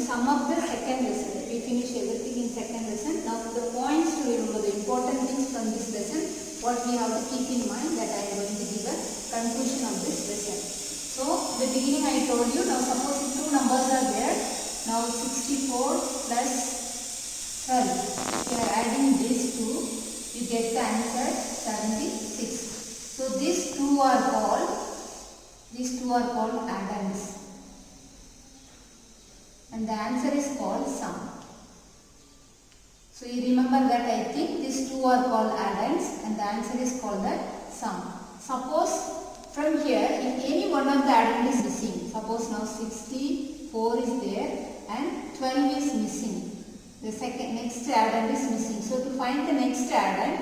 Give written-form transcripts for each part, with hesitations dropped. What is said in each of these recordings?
sum of the second lesson. We finish everything in second lesson. Now the points to remember, the important things from this lesson, what we have to keep in mind, that I am going to give a conclusion of this lesson. So the beginning I told you, now suppose if two numbers are there, now 64 plus 12. If you are adding these two, you get the answer 76. So these two are called addends. And the answer is called sum. So you remember that, I think these two are called addends and the answer is called the sum. Suppose from here, if any one of the addend is missing, suppose now 64 is there and 12 is missing. The next addend is missing. So to find the next addend,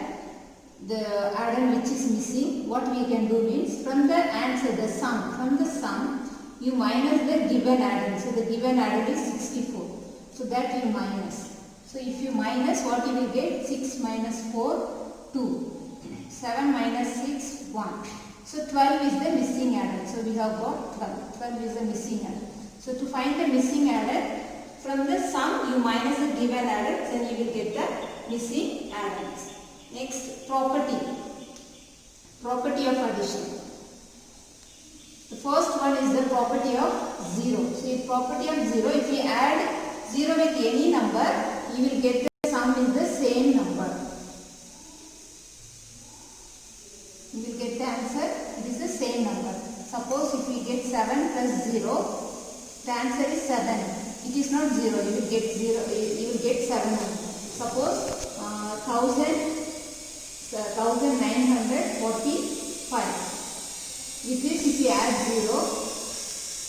the addend which is missing, what we can do means, from the answer, the sum, from the sum, you minus the given addend. So the given addend is 64. So that you minus. So if you minus, what you will get? 6 minus 4, 2. 7 minus 6, 1. So 12 is the missing addend. So we have got 12. 12 is the missing addend. So to find the missing addend, from the sum you minus the given addend, then you will get the missing addends. Next, property. Property of addition. The first one is the property of 0. So if property of 0, if you add 0 with any number, you will get the sum is the same number. You will get the answer, it is the same number. Suppose if we get 7 plus 0, the answer is 7. It is not 0, you will get 0, you will get 7. Suppose 1945. With this, if you add 0,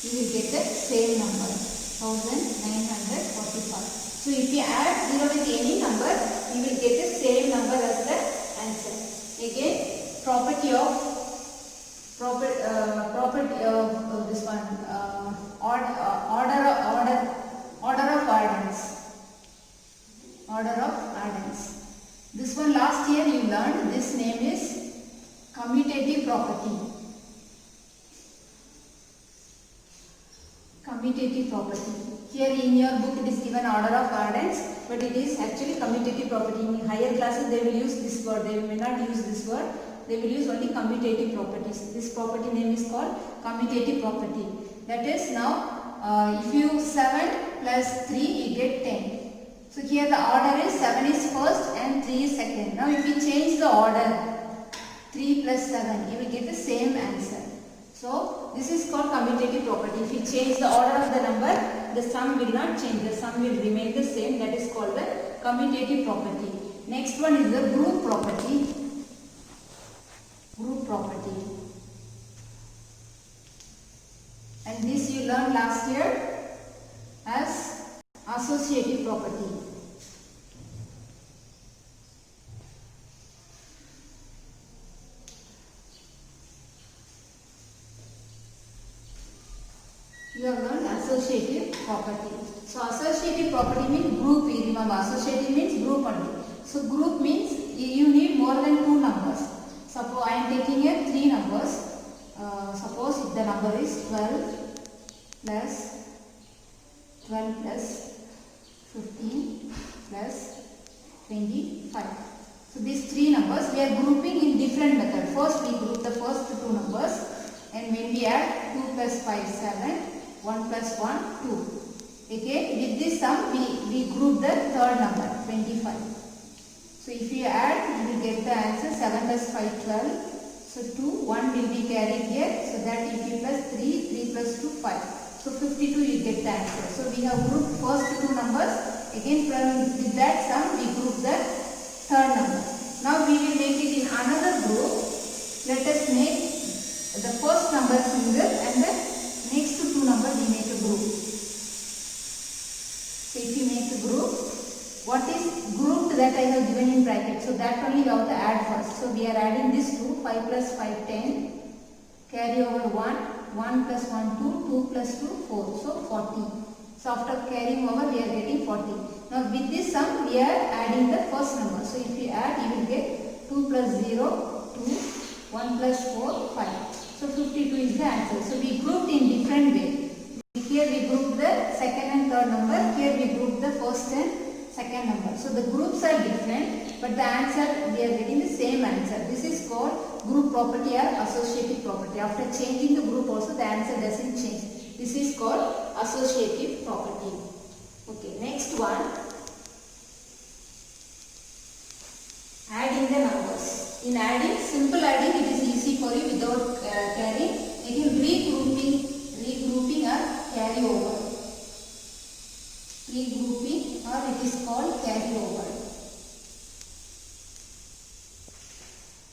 you will get the same number, 1945. So if you add 0 with any number, you will get the same number as the answer. Again, property of this one, order of addends. Order of addends. This one last year you learned. This name is commutative property. Commutative property. Here in your book it is given order of addends, but it is actually commutative property. In higher classes they will use this word. They may not use this word. They will use only commutative properties. This property name is called commutative property. That is, now if you 7 plus 3, you get 10. So here the order is 7 is first and 3 is second. Now if you change the order, 3 plus 7, you will get the same answer. So this is called commutative property. If you change the order of the number, the sum will not change. The sum will remain the same. That is called the commutative property. Next one is the group property. Group property. And this you learned last year as associative property. You have learned associative property. So associative property means group. You remember, associative means group only. So group means you need more than two numbers. Suppose I am taking here three numbers. Suppose if the number is 12 plus 15 plus 25. So these three numbers we are grouping in different method. First we group the first two numbers, and when we add 2 plus 5, 7, 1 plus 1, 2. Okay, with this sum we group the third number, 25. So if you add, you will get the answer 7 plus 5, 12. So 2, 1 will be carried here. So that if you plus 3, 3 plus 2, 5. So 52 you get the answer. So we have grouped first two numbers. Again with that sum we group the third number. Now we will make it in another group. Let us make the first number single and the next two numbers we make a group. So if you make a group, what is grouped that I have given in bracket. So that only you have to add first. So we are adding this 2, 5 plus 5, 10. Carry over 1, 1 plus 1, 2, 2 plus 2, 4. So 40. So after carrying over we are getting 40. Now with this sum we are adding the first number. So if you add, you will get 2 plus 0, 2, 1 plus 4, 5. So 52 is the answer. So we grouped in different way. Here we grouped the second and third number. Here we group the first and second number. So the groups are different, but the answer, we are getting the same answer. This is called group property or associative property. After changing the group also, the answer doesn't change. This is called associative property. Okay, next one. Adding the numbers. In adding, simple adding, it is easy for you without carrying. Again, regrouping or carry over. Regrouping, or it is called carry over.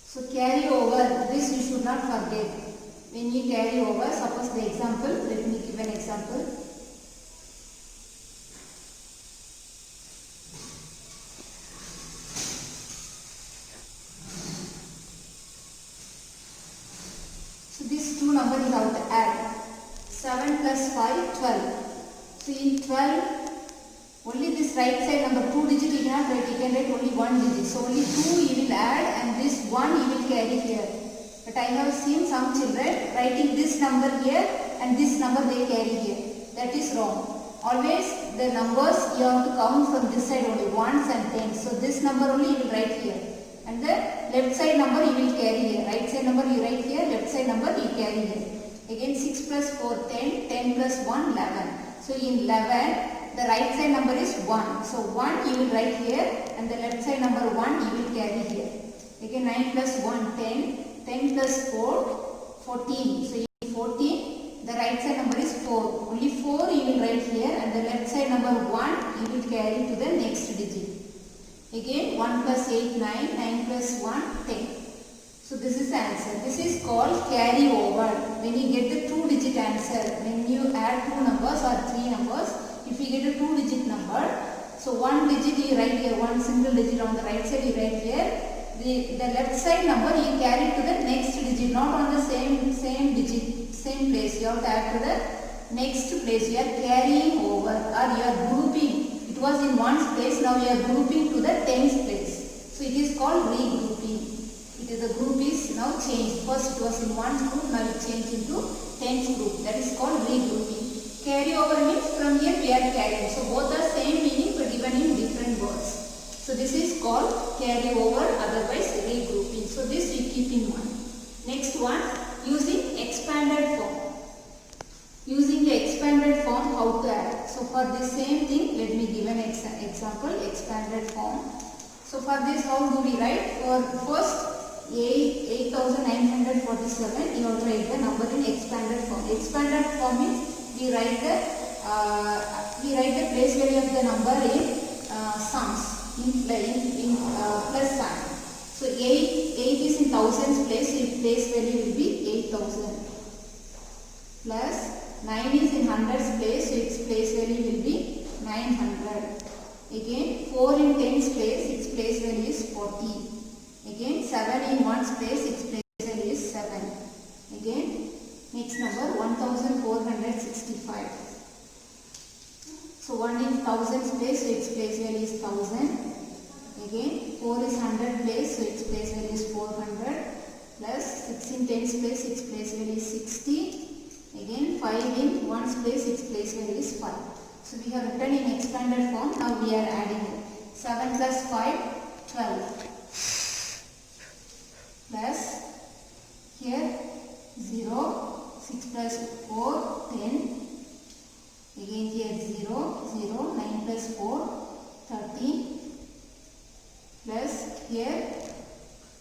So carry over, this you should not forget. When you carry over, suppose the example, let me give an example. So these two numbers you have to add. 7 plus 5, 12. So in 12, only this right side number 2 digit you cannot write, you can write only 1 digit. So only 2 you will add and this 1 you will carry here. But I have seen some children writing this number here and this number they carry here. That is wrong. Always the numbers you have to count from this side only, ones and tens. So this number only you will write here. And the left side number you will carry here. Right side number you write here, left side number you carry here. Again 6 plus 4, 10, 10 plus 1, 11. So in 11, the right side number is 1. So 1 you will write here and the left side number 1 you will carry here. Again 9 plus 1, 10. 10 plus 4, 14. So in 14, the right side number is 4. Only 4 you will write here and the left side number 1 you will carry to the next digit. Again 1 plus 8, 9. 9 plus 1, 10. So this is the answer. This is called carry over. When you get the 2 digit answer, when you add 2 numbers or 3 numbers, if you get a 2 digit number, so 1 digit you write here, 1 single digit on the right side you write here. The left side number you carry to the next digit, not on the same digit, same place. You have to add to the next place. You are carrying over or you are grouping. It was in one's place, now you are grouping to the tens place. So it is called regrouping. The group is now changed. First it was in one group, now it changed into tens group. That is called regrouping. Carry over means from here we are carrying. So both are same meaning but given in different words. So this is called carry over, otherwise regrouping. So this we keep in mind. Next one, using expanded form. Using the expanded form, how to add. So for the same thing, let me give an example, expanded form. So for this, how do we write? For first 8947, you have to write the number in expanded form. Expanded form means we write the place value of the number in sums, in plus sign. So 8 is in thousands place, its place value will be 8000. Plus 9 is in hundreds place, so its place value will be 900. Again 4 in tens place, its place value is 40. Again 7 in ones place, its place value is 7. Again next number 1465. So 1 in thousands place, so its place value is 1000. Again 4 is 100 place, so its place value is 400. Plus 6 in tens place, its place value is 60. Again 5 in ones place, its place value is 5. So we have written in expanded form, now we are adding it. 7 plus 5, 12. Plus here 0, 6 plus 4, 10. Again here 0, 0, 9 plus 4, 13. Plus here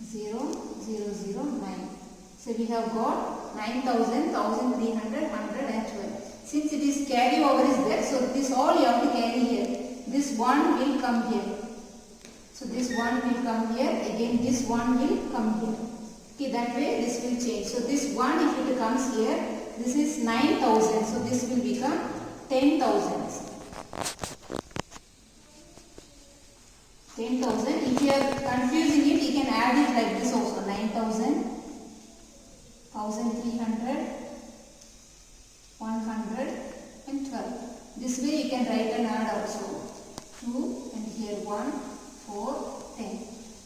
0, 0, 0, 9. So we have got 9000, 1300, 100 and 12. Since it is carry over is there, so this all you have to carry here. This 1 will come here. So this 1 will come here, again this 1 will come here. Okay, that way this will change. So this 1 if it comes here, this is 9000. So this will become 10,000. 10,000. If you are confusing it, you can add it like this also. 9,000, 1,300, 100 and 12. This way you can write and add also. 2 and here 1, 4, 10.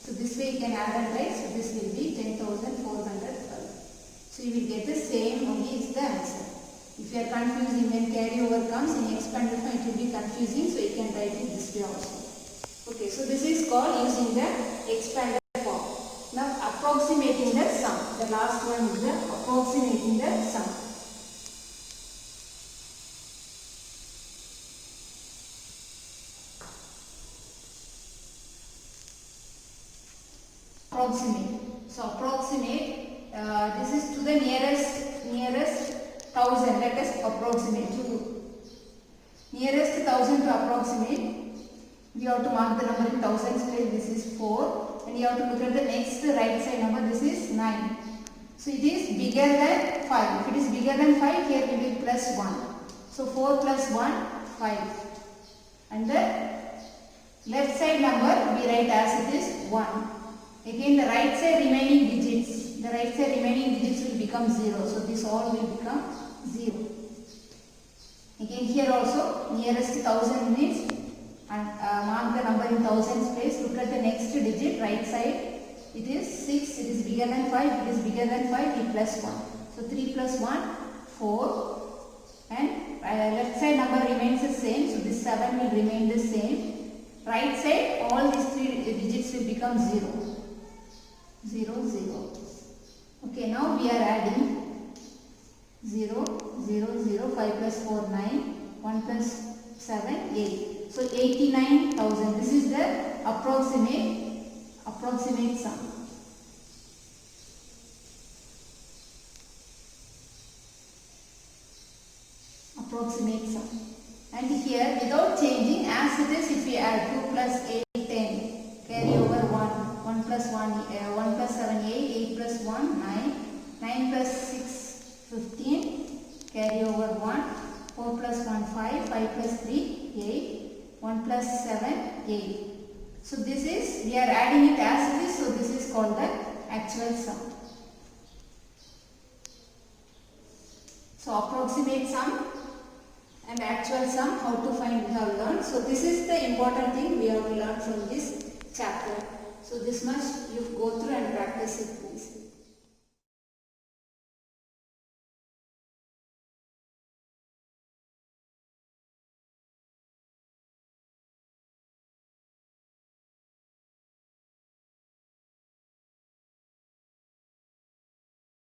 So this way you can add and write. So this will be 10,412. So you will get the same only is the answer. If you are confusing when carryover comes in expanded form, it will be confusing, so you can write it this way also. Okay, so this is called using the expanded form. Now approximating the sum. The last one is the approximating the sum. Approximate. So approximate. This is to the nearest 1000. Let us approximate to nearest 1000 to approximate. We have to mark the number in thousands place. This is 4, and you have to look at the next right side number. This is 9. So it is bigger than 5. If it is bigger than 5, here we will plus 1. So 4 plus 1, 5. And the left side number we write as it is 1. Again the right side remaining digits. The right side remaining digits will become 0. So this all will become 0. Again here also nearest 1000 means and mark the number in thousands place. Look at the next digit right side. It is 6. It is bigger than 5. It is bigger than 5. We plus 1. So 3 plus 1, 4. And left side number remains the same. So this 7 will remain the same. Right side all these 3 digits will become 0. 0, 0. Okay, now we are adding 0, 0, 0, 5 plus 4, 9, 1 plus 7, 8. So 89,000. This is the approximate sum. Approximate sum. And here without changing, as it is, if we add 2 plus 8, 10, carry over 1, 1 plus 1, 1 plus 7, 8, 8 plus 1, 9, 9 plus 6, 15, carry over 1, 4 plus 1, 5, 5 plus 3, 8, 1 plus 7, 8. So this is, we are adding it as it is, so this is called the actual sum. So approximate sum and actual sum, how to find, we have learned. So this is the important thing we have learned from this chapter. So this much you go through and practice it please.